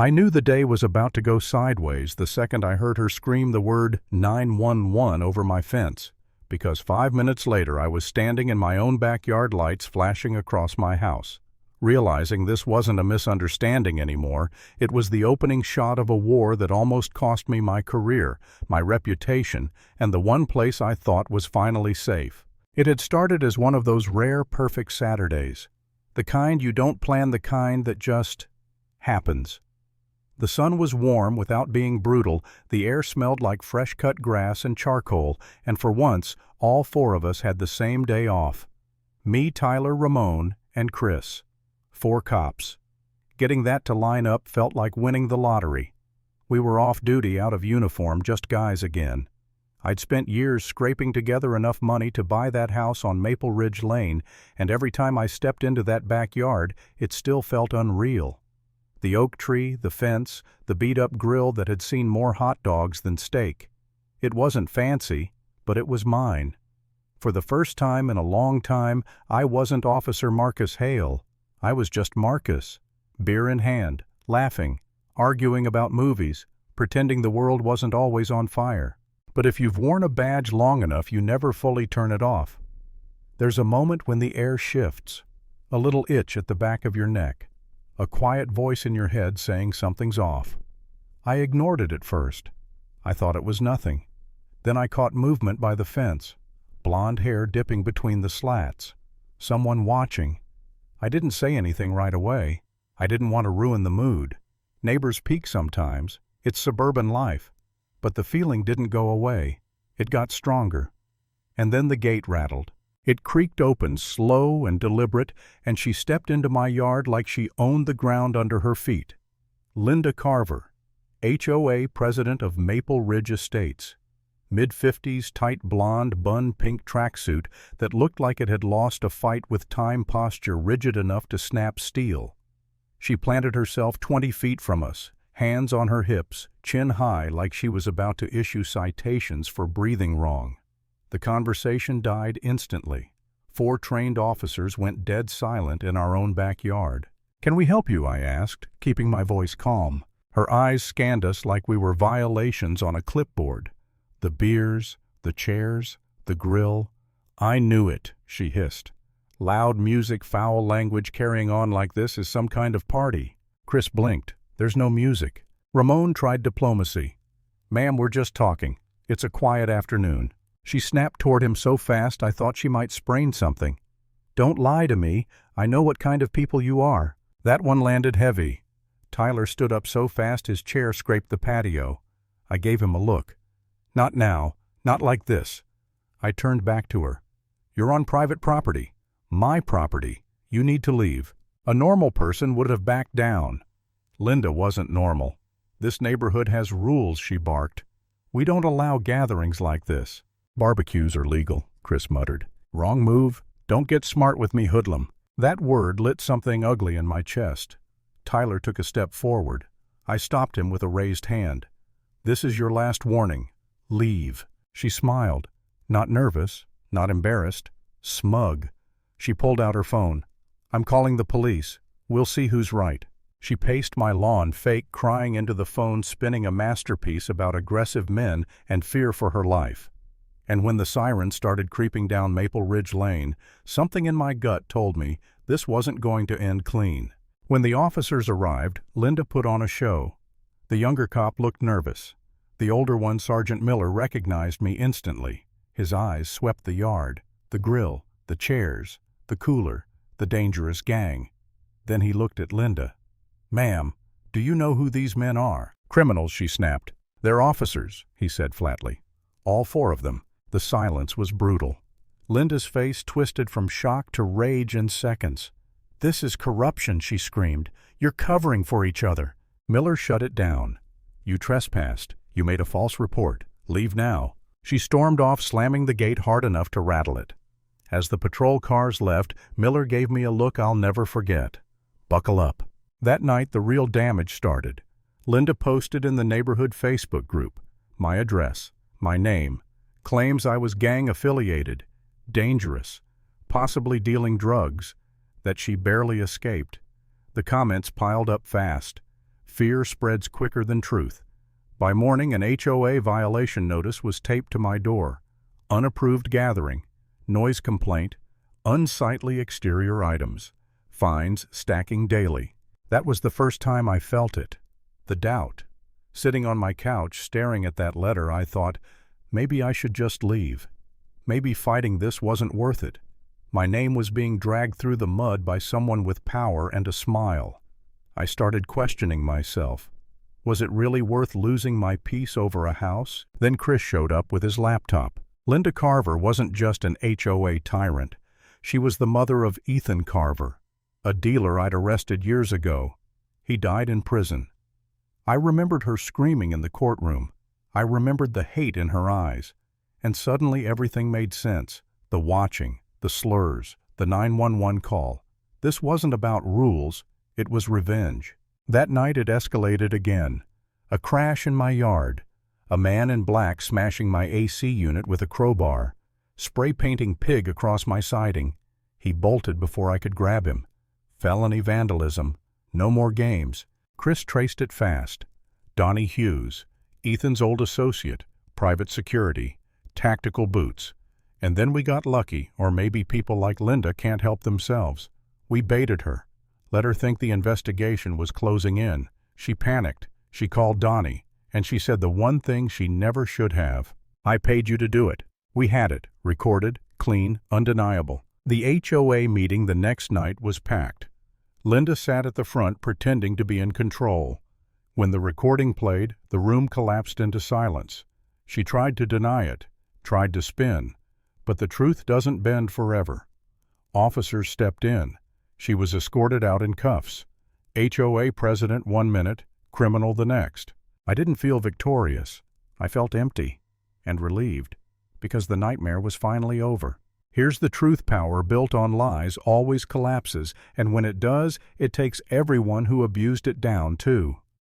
I knew the day was about to go sideways the second I heard her scream the word 911 over my fence, because 5 minutes later I was standing in my own backyard, lights flashing across my house. Realizing this wasn't a misunderstanding anymore, it was the opening shot of a war that almost cost me my career, my reputation, and the one place I thought was finally safe. It had started as one of those rare, perfect Saturdays. The kind you don't plan, the kind that just happens. The sun was warm without being brutal, the air smelled like fresh-cut grass and charcoal, and for once, all four of us had the same day off. Me, Tyler, Ramon, and Chris. 4 cops. Getting that to line up felt like winning the lottery. We were off duty, out of uniform, just guys again. I'd spent years scraping together enough money to buy that house on Maple Ridge Lane, and every time I stepped into that backyard, it still felt unreal. The oak tree, the fence, the beat-up grill that had seen more hot dogs than steak. It wasn't fancy, but it was mine. For the first time in a long time, I wasn't Officer Marcus Hale. I was just Marcus, beer in hand, laughing, arguing about movies, pretending the world wasn't always on fire. But if you've worn a badge long enough, you never fully turn it off. There's a moment when the air shifts, a little itch at the back of your neck, a quiet voice in your head saying something's off. I ignored it at first. I thought it was nothing. Then I caught movement by the fence, blonde hair dipping between the slats, someone watching. I didn't say anything right away. I didn't want to ruin the mood. Neighbors peek sometimes. It's suburban life. But the feeling didn't go away. It got stronger. And then the gate rattled. It creaked open, slow and deliberate, and she stepped into my yard like she owned the ground under her feet. Linda Carver, HOA president of Maple Ridge Estates. Mid-50s, tight blonde, bun-pink tracksuit that looked like it had lost a fight with time, posture rigid enough to snap steel. She planted herself 20 feet from us, hands on her hips, chin high, like she was about to issue citations for breathing wrong. The conversation died instantly. 4 trained officers went dead silent in our own backyard. "Can we help you?" I asked, keeping my voice calm. Her eyes scanned us like we were violations on a clipboard. The beers, the chairs, the grill. "I knew it," she hissed. "Loud music, foul language, carrying on like this is some kind of party." Chris blinked. "There's no music." Ramon tried diplomacy. "Ma'am, we're just talking. It's a quiet afternoon." She snapped toward him so fast I thought she might sprain something. "Don't lie to me. I know what kind of people you are." That one landed heavy. Tyler stood up so fast his chair scraped the patio. I gave him a look. "Not now. Not like this." I turned back to her. "You're on private property. My property. You need to leave." A normal person would have backed down. Linda wasn't normal. "This neighborhood has rules," she barked. "We don't allow gatherings like this." "Barbecues are legal," Chris muttered. "Wrong move. Don't get smart with me, hoodlum." That word lit something ugly in my chest. Tyler took a step forward. I stopped him with a raised hand. "This is your last warning. Leave." She smiled. Not nervous, not embarrassed, smug. She pulled out her phone. "I'm calling the police. We'll see who's right." She paced my lawn, fake crying into the phone, spinning a masterpiece about aggressive men and fear for her life. And when the sirens started creeping down Maple Ridge Lane, something in my gut told me this wasn't going to end clean. When the officers arrived, Linda put on a show. The younger cop looked nervous. The older one, Sergeant Miller, recognized me instantly. His eyes swept the yard, the grill, the chairs, the cooler, the dangerous gang. Then he looked at Linda. "Ma'am, do you know who these men are?" "Criminals," she snapped. "They're officers," he said flatly. "All 4 of them." The silence was brutal. Linda's face twisted from shock to rage in seconds. "This is corruption," she screamed. "You're covering for each other." Miller shut it down. "You trespassed. You made a false report. Leave now." She stormed off, slamming the gate hard enough to rattle it. As the patrol cars left, Miller gave me a look I'll never forget. Buckle up. That night, the real damage started. Linda posted in the neighborhood Facebook group. My address, my name, claims I was gang-affiliated, dangerous, possibly dealing drugs, that she barely escaped. The comments piled up fast. Fear spreads quicker than truth. By morning, an HOA violation notice was taped to my door. Unapproved gathering, noise complaint, unsightly exterior items, fines stacking daily. That was the first time I felt it. The doubt. Sitting on my couch, staring at that letter, I thought, maybe I should just leave. Maybe fighting this wasn't worth it. My name was being dragged through the mud by someone with power and a smile. I started questioning myself. Was it really worth losing my peace over a house? Then Chris showed up with his laptop. Linda Carver wasn't just an HOA tyrant. She was the mother of Ethan Carver, a dealer I'd arrested years ago. He died in prison. I remembered her screaming in the courtroom. I remembered the hate in her eyes. And suddenly everything made sense. The watching, the slurs, the 911 call. This wasn't about rules, it was revenge. That night it escalated again. A crash in my yard. A man in black smashing my AC unit with a crowbar. Spray painting pig across my siding. He bolted before I could grab him. Felony vandalism. No more games. Chris traced it fast. Donnie Hughes, Ethan's old associate, private security, tactical boots. And then we got lucky, or maybe people like Linda can't help themselves. We baited her. Let her think the investigation was closing in. She panicked. She called Donnie, and she said the one thing she never should have. I paid you to do it. We had it, recorded, clean, undeniable. The HOA meeting the next night was packed. Linda sat at the front pretending to be in control. When the recording played, the room collapsed into silence. She tried to deny it, tried to spin, but the truth doesn't bend forever. Officers stepped in. She was escorted out in cuffs. HOA president 1 minute, criminal the next. I didn't feel victorious. I felt empty and relieved, because the nightmare was finally over. Here's the truth: power built on lies always collapses, and when it does, it takes everyone who abused it down, too.